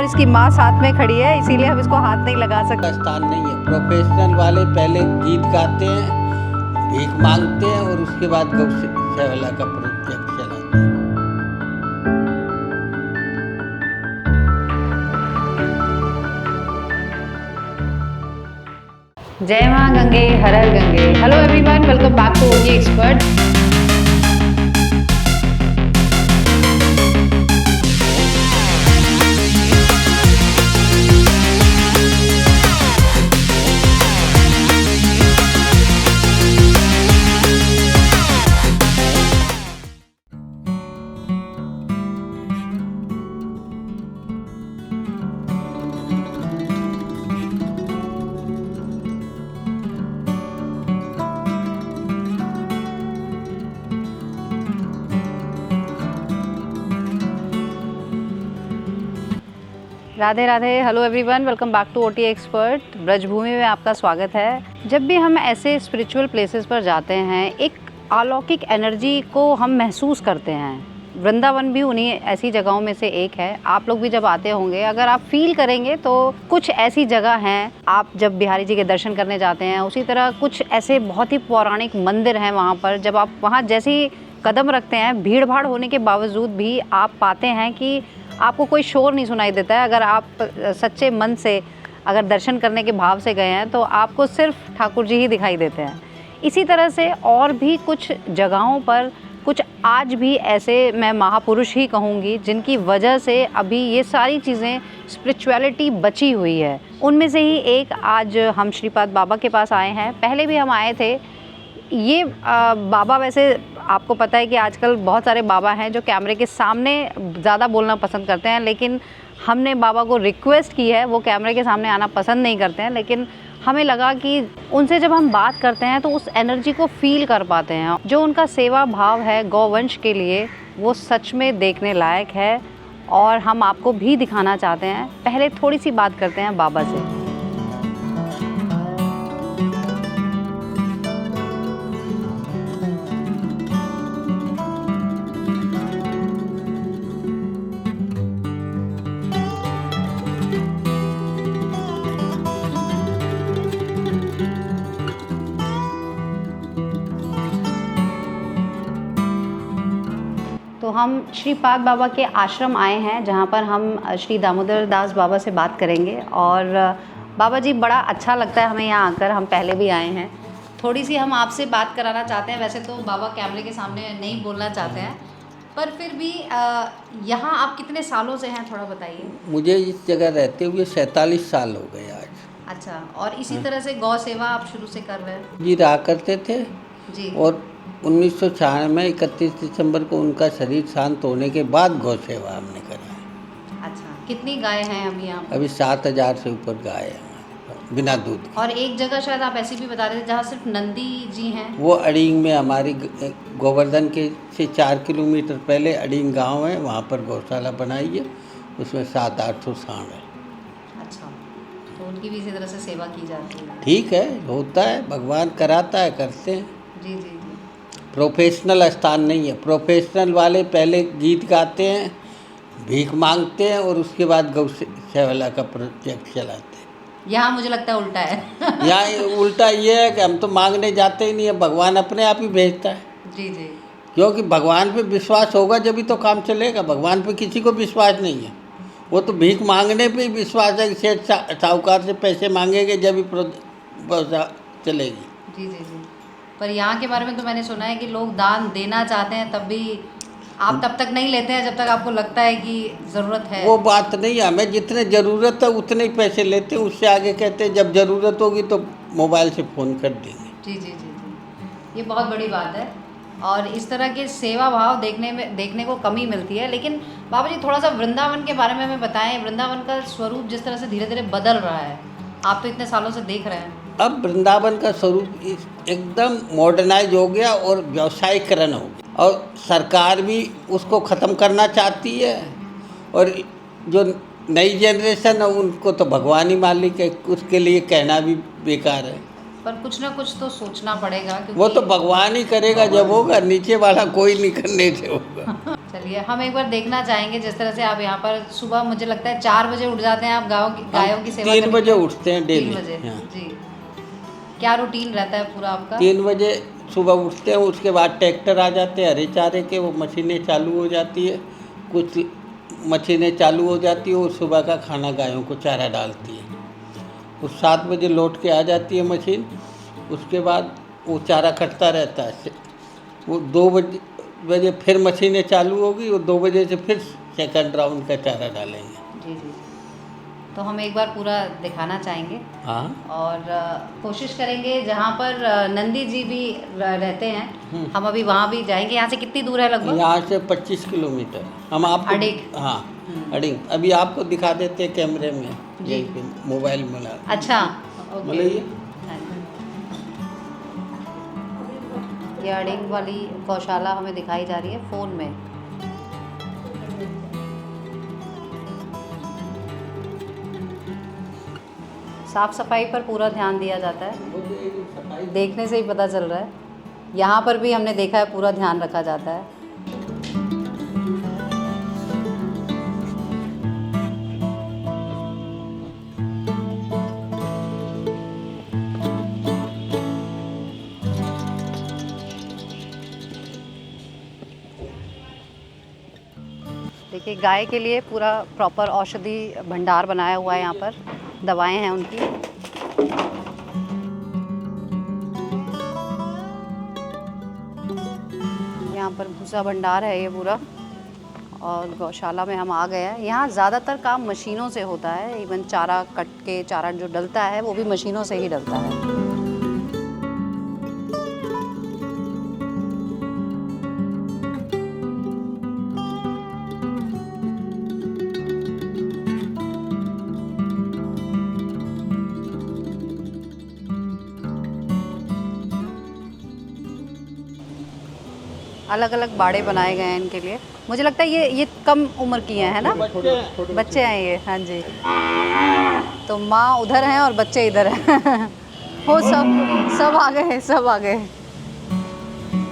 और इसकी माँ साथ में खड़ी है, इसीलिए हम इसको हाथ नहीं लगा सकते। स्थान नहीं है। प्रोफेशनल वाले पहले गीत गाते हैं, भीख मांगते हैं और उसके बाद गौ सेवा का प्रोजेक्ट चलाते हैं। जय माँ गंगे, हर हर Gange. Hello everyone, welcome back to OT expert. Radhe Radhe, hello everyone, welcome back to OT expert. Brajbhoomi में आपका स्वागत है। जब भी हम ऐसे स्पिरिचुअल प्लेसेस पर जाते हैं, एक अलौकिक एनर्जी को हम महसूस करते हैं। वृंदावन भी उन्हीं ऐसी जगहों में से एक है। आप लोग भी जब आते होंगे, अगर आप फील करेंगे तो कुछ ऐसी जगह हैं, आप जब बिहारी जी के दर्शन करने जाते हैं, उसी तरह कुछ ऐसे बहुत ही पौराणिक मंदिर हैं वहाँ पर। जब आप वहाँ जैसे ही कदम रखते हैं, भीड़ भाड़ होने के बावजूद भी आप पाते हैं कि आपको कोई शोर नहीं सुनाई देता है। अगर आप सच्चे मन से अगर दर्शन करने के भाव से गए हैं तो आपको सिर्फ ठाकुर जी ही दिखाई देते हैं। इसी तरह से और भी कुछ जगहों पर कुछ आज भी ऐसे मैं महापुरुष ही कहूँगी जिनकी वजह से अभी ये सारी चीज़ें स्पिरिचुअलिटी बची हुई है। उनमें से ही एक आज हम श्रीपाद बाबा के पास आए हैं। पहले भी हम आए थे। ये बाबा, वैसे आपको पता है कि आजकल बहुत सारे बाबा हैं जो कैमरे के सामने ज़्यादा बोलना पसंद करते हैं, लेकिन हमने बाबा को रिक्वेस्ट की है, वो कैमरे के सामने आना पसंद नहीं करते हैं। लेकिन हमें लगा कि उनसे जब हम बात करते हैं तो उस एनर्जी को फील कर पाते हैं। जो उनका सेवा भाव है गौवंश के लिए, वो सच में देखने लायक है और हम आपको भी दिखाना चाहते हैं। पहले थोड़ी सी बात करते हैं बाबा से। तो हम श्रीपाद बाबा के आश्रम आए हैं, जहाँ पर हम श्री दामोदर दास बाबा से बात करेंगे। और बाबा जी, बड़ा अच्छा लगता है हमें यहाँ आकर। हम पहले भी आए हैं। थोड़ी सी हम आपसे बात कराना चाहते हैं। वैसे तो बाबा कैमरे के सामने नहीं बोलना चाहते हैं, पर फिर भी यहाँ आप कितने सालों से हैं, थोड़ा बताइए। मुझे इस जगह रहते हुए 47 साल हो गए आज। अच्छा, और इसी तरह से गौ सेवा आप शुरू से कर रहे हैं? जी, रहा करते थे जी। और 1996 में 31 दिसंबर को उनका शरीर शांत होने के बाद गौ सेवा हमने करा। अच्छा, कितनी गाय हैं अभी यहाँ पर? अभी 7000 से ऊपर गाय है बिना दूध की। और एक जगह शायद आप ऐसी भी बता रहे थे जहाँ सिर्फ नंदी जी हैं। वो अड़ींग में, हमारी गोवर्धन के से 4 किलोमीटर पहले अड़ींग गांव है, वहाँ पर गौशाला बनाई है। उसमें 700-800 सांड है। अच्छा, तो उनकी भी इसी तरह से सेवा की जाती है? ठीक है, होता है, भगवान कराता है, करते हैं। जी जी जी। प्रोफेशनल स्थान नहीं है। प्रोफेशनल वाले पहले गीत गाते हैं, भीख मांगते हैं और उसके बाद गौ सेवा का प्रोजेक्ट चलाते हैं। यहाँ मुझे लगता है उल्टा है। यहाँ उल्टा ये है कि हम तो मांगने जाते ही नहीं है, भगवान अपने आप ही भेजता है। जी जी। क्योंकि भगवान पे विश्वास होगा जब ही तो काम चलेगा। भगवान पे किसी को विश्वास नहीं है। वो तो भीख मांगने पे ही विश्वास है कि सेठ साहूकार से पैसे मांगेंगे जब ही चलेगी। जी जी जी। पर यहाँ के बारे में तो मैंने सुना है कि लोग दान देना चाहते हैं, तब भी आप तब तक नहीं लेते हैं जब तक आपको लगता है कि ज़रूरत है। वो बात नहीं है। हमें जितने ज़रूरत है उतने ही पैसे लेते हैं। उससे आगे कहते हैं जब ज़रूरत होगी तो मोबाइल से फ़ोन कर देंगे। जी जी जी जी, ये बहुत बड़ी बात है। और इस तरह के सेवा भाव देखने को कमी मिलती है। लेकिन बाबा जी, थोड़ा सा वृंदावन के बारे में हमें बताएं। वृंदावन का स्वरूप जिस तरह से धीरे धीरे बदल रहा है, आप तो इतने सालों से देख रहे हैं। अब वृंदावन का स्वरूप एकदम मॉडर्नाइज हो गया और व्यावसायीकरण हो गया, और सरकार भी उसको ख़त्म करना चाहती है। और जो नई जनरेशन है उनको तो भगवान ही मालिक है, उसके लिए कहना भी बेकार है। पर कुछ ना कुछ तो सोचना पड़ेगा, क्योंकि वो तो भगवान ही करेगा जब होगा, नीचे वाला कोई नहीं करने से होगा। चलिए हम एक बार देखना चाहेंगे जिस तरह से आप यहाँ पर सुबह मुझे लगता है 4 बजे उठ जाते हैं आप गायों की सेवा 3 बजे उठते हैं डेली। 3 बजे हाँ। जी। क्या रूटीन रहता है पूरा आपका? 3 बजे सुबह उठते हैं, उसके बाद ट्रैक्टर आ जाते हैं हरे चारे के, वो मशीनें चालू हो जाती है, कुछ मशीनें चालू हो जाती है और सुबह का खाना गायों को चारा डालती है। उस 7 बजे लौट के आ जाती है मशीन, उसके बाद वो चारा कटता रहता है। वो 2 बजे फिर मशीनें चालू होगी और 2 बजे से फिर सेकंड राउंड का चारा डालेंगे। जी जी। तो हम एक बार पूरा दिखाना चाहेंगे। हाँ। और कोशिश करेंगे जहाँ पर नंदी जी भी रहते हैं हम अभी वहाँ भी जाएंगे। यहाँ से कितनी दूर है लगभग? यहाँ से 25 किलोमीटर। हम आपको अडिग। हाँ अडिग अभी आपको दिखा देते हैं कैमरे में, यहीं पे मोबाइल में लगा। अच्छा ओके। मतलब ये अडिग वाली गौशाला हमें दिखाई जा रही है फ़ोन में। साफ़ सफाई पर पूरा ध्यान दिया जाता है, देखने से ही पता चल रहा है। यहाँ पर भी हमने देखा है पूरा ध्यान रखा जाता है। देखिए गाय के लिए पूरा प्रॉपर औषधि भंडार बनाया हुआ है। यहाँ पर दवाएं हैं उनकी। यहाँ पर भूसा भंडार है ये पूरा। और गौशाला में हम आ गए हैं। यहाँ ज़्यादातर काम मशीनों से होता है। इवन चारा कट के चारा जो डलता है वो भी मशीनों से ही डलता है। अलग अलग बाड़े बनाए गए हैं इनके लिए। मुझे लगता है ये कम उम्र की हैं, है ना? बच्चे हैं ये। हाँ जी। तो माँ उधर हैं और बच्चे इधर हैं। वो सब आ गए, सब आ गए।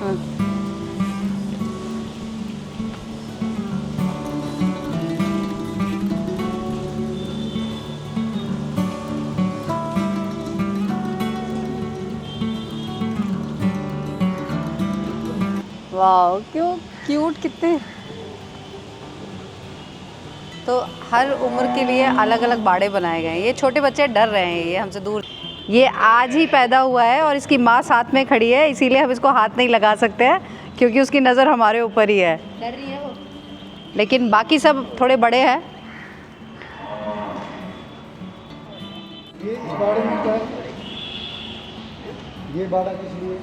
हाँ। वाह क्यों क्यूट कितने। तो हर उम्र के लिए अलग अलग बाड़े बनाए गए हैं। ये छोटे बच्चे डर रहे हैं, ये हमसे दूर। ये आज ही पैदा हुआ है और इसकी माँ साथ में खड़ी है, इसीलिए हम इसको हाथ नहीं लगा सकते हैं क्योंकि उसकी नज़र हमारे ऊपर ही है। डर रही है वो। लेकिन बाकी सब थोड़े बड़े हैं। ये इस बाड़े में क्या है? ये बाड़ा किस लिए?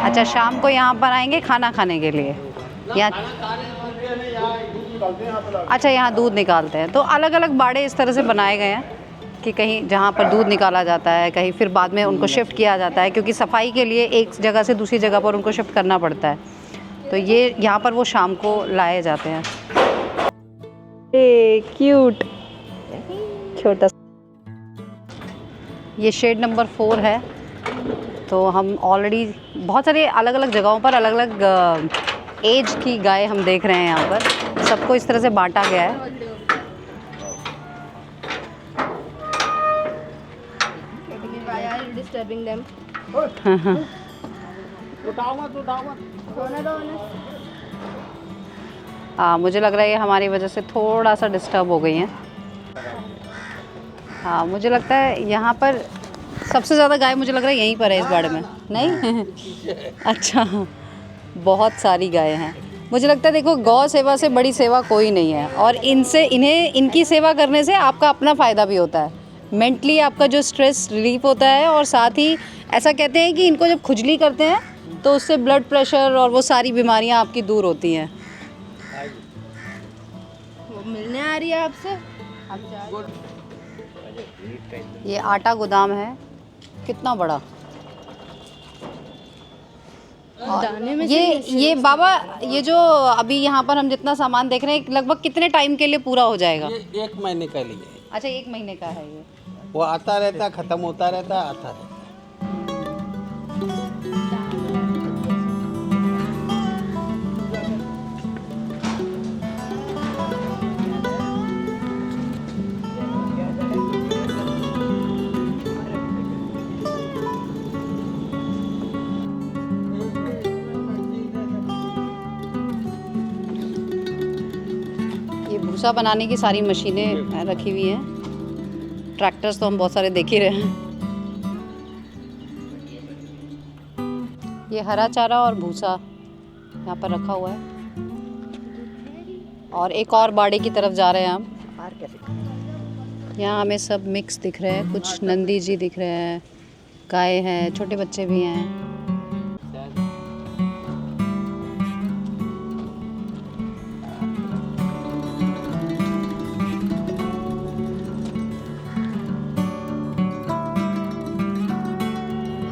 अच्छा शाम को यहाँ पर आएंगे खाना खाने के लिए। यहाँ अच्छा यहाँ दूध निकालते हैं। तो अलग अलग बाड़े इस तरह से बनाए गए हैं कि कहीं जहाँ पर दूध निकाला जाता है, कहीं फिर बाद में उनको शिफ्ट किया जाता है क्योंकि सफाई के लिए एक जगह से दूसरी जगह पर उनको शिफ्ट करना पड़ता है। तो ये यहाँ पर वो शाम को लाए जाते हैं। क्यूट छोटा। ये शेड नंबर 4 है। तो हम ऑलरेडी बहुत सारे अलग अलग जगहों पर अलग अलग एज की गाय हम देख रहे हैं। यहाँ पर सबको इस तरह से बांटा गया है। हाँ मुझे लग रहा है ये हमारी वजह से थोड़ा सा डिस्टर्ब हो गई हैं। हाँ मुझे लगता है यहाँ पर सबसे ज़्यादा गाय मुझे लग रहा है यहीं पर है इस बाड़े में। नहीं अच्छा बहुत सारी गायें हैं। मुझे लगता है देखो गौ सेवा से बड़ी सेवा कोई नहीं है। और इनकी सेवा करने से आपका अपना फ़ायदा भी होता है। मेंटली आपका जो स्ट्रेस रिलीफ होता है और साथ ही ऐसा कहते हैं कि इनको जब खुजली करते हैं तो उससे ब्लड प्रेशर और वो सारी बीमारियां आपकी दूर होती हैं। वो मिलने आ रही है आपसे। ये आटा गोदाम है कितना बड़ा। दाने में ये बाबा ये जो अभी यहाँ पर हम जितना सामान देख रहे हैं लगभग कितने टाइम के लिए पूरा हो जाएगा? ये 1 महीने का लिए। अच्छा 1 महीने का है ये। वो आता रहता है, ख़त्म होता रहता है, आता रहता है। भूसा बनाने की सारी मशीनें रखी हुई हैं। ट्रैक्टर्स तो हम बहुत सारे देख ही रहे हैं। ये हरा चारा और भूसा यहाँ पर रखा हुआ है। और एक और बाड़े की तरफ जा रहे हैं हम। यहाँ हमें सब मिक्स दिख रहे हैं। कुछ नंदी जी दिख रहे हैं, गाय हैं, छोटे बच्चे भी हैं।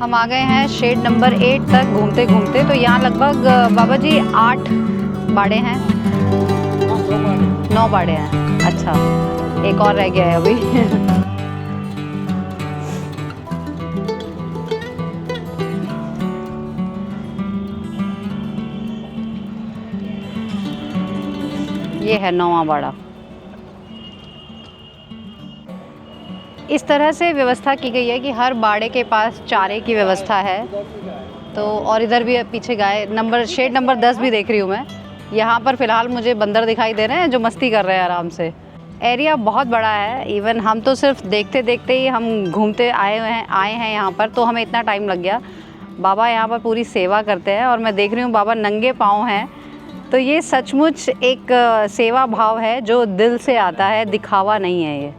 हम आ गए हैं शेड नंबर 8 तक घूमते घूमते। तो यहाँ लगभग बाबा जी 8 बाड़े हैं, 9 बाड़े हैं। अच्छा, एक और रह गया है अभी। ये है 9वां बाड़ा। इस तरह से व्यवस्था की गई है कि हर बाड़े के पास चारे की व्यवस्था है। तो और इधर भी पीछे गाय शेड नंबर 10 भी देख रही हूँ मैं। यहाँ पर फ़िलहाल मुझे बंदर दिखाई दे रहे हैं जो मस्ती कर रहे हैं आराम से। एरिया बहुत बड़ा है। इवन हम तो सिर्फ देखते देखते ही हम घूमते आए हैं यहाँ पर, तो हमें इतना टाइम लग गया। बाबा यहाँ पर पूरी सेवा करते हैं और मैं देख रही हूँ बाबा नंगे पाँव हैं। तो ये सचमुच एक सेवा भाव है जो दिल से आता है, दिखावा नहीं है ये।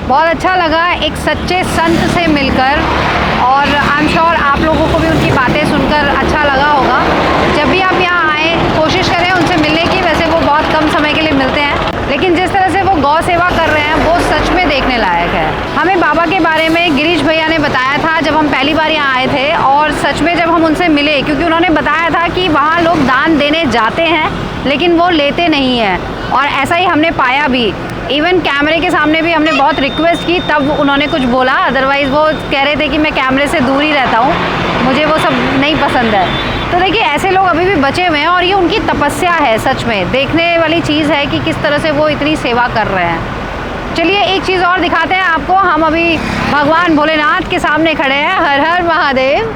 बहुत अच्छा लगा एक सच्चे संत से मिलकर, और आई एम श्योर आप लोगों को भी उनकी बातें सुनकर अच्छा लगा होगा। जब भी आप यहाँ आए कोशिश करें उनसे मिलने की। वैसे वो बहुत कम समय के लिए मिलते हैं, लेकिन जिस तरह से वो गौ सेवा कर रहे हैं वो सच में देखने लायक है। हमें बाबा के बारे में गिरीश भैया ने बताया था जब हम पहली बार यहाँ आए थे, और सच में जब हम उनसे मिले, क्योंकि उन्होंने बताया था कि वहाँ लोग दान देने जाते हैं लेकिन वो लेते नहीं हैं, और ऐसा ही हमने पाया भी। इवन कैमरे के सामने भी हमने बहुत रिक्वेस्ट की, तब उन्होंने कुछ बोला। अदरवाइज़ वो कह रहे थे कि मैं कैमरे से दूर ही रहता हूँ, मुझे वो सब नहीं पसंद है। तो देखिए ऐसे लोग अभी भी बचे हुए हैं, और ये उनकी तपस्या है। सच में देखने वाली चीज़ है कि किस तरह से वो इतनी सेवा कर रहे हैं। चलिए एक चीज़ और दिखाते हैं आपको। हम अभी भगवान भोलेनाथ के सामने खड़े हैं। हर हर महादेव।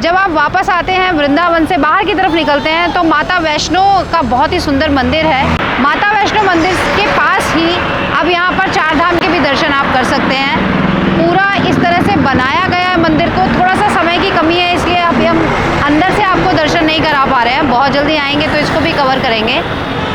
जब आप वापस आते हैं वृंदावन से बाहर की तरफ निकलते हैं तो माता वैष्णो का बहुत ही सुंदर मंदिर है। माता वैष्णो मंदिर के पास ही अब यहाँ पर 4 धाम के भी दर्शन आप कर सकते हैं। पूरा इस तरह से बनाया गया है मंदिर को। थोड़ा सा समय की कमी है, इसलिए अभी हम अंदर से आपको दर्शन नहीं करा पा रहे हैं। बहुत जल्दी आएंगे तो इसको भी कवर करेंगे।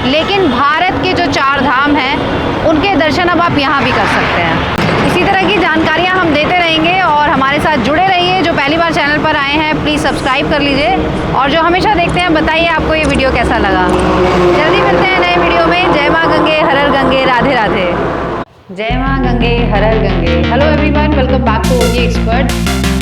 लेकिन भारत के जो 4 धाम हैं उनके दर्शन अब आप यहाँ भी कर सकते हैं। इसी तरह की जानकारियाँ हम देते रहेंगे, और हमारे साथ जुड़े रहिए। जो पहली बार चैनल पर आए हैं प्लीज़ सब्सक्राइब कर लीजिए, और जो हमेशा देखते हैं बताइए आपको ये वीडियो कैसा लगा। जल्दी मिलते हैं नए वीडियो में। जय माँ गंगे, हर हर गंगे, राधे राधे। जय माँ गंगे, हर हर Gange. Hello everyone, welcome back to OT expert.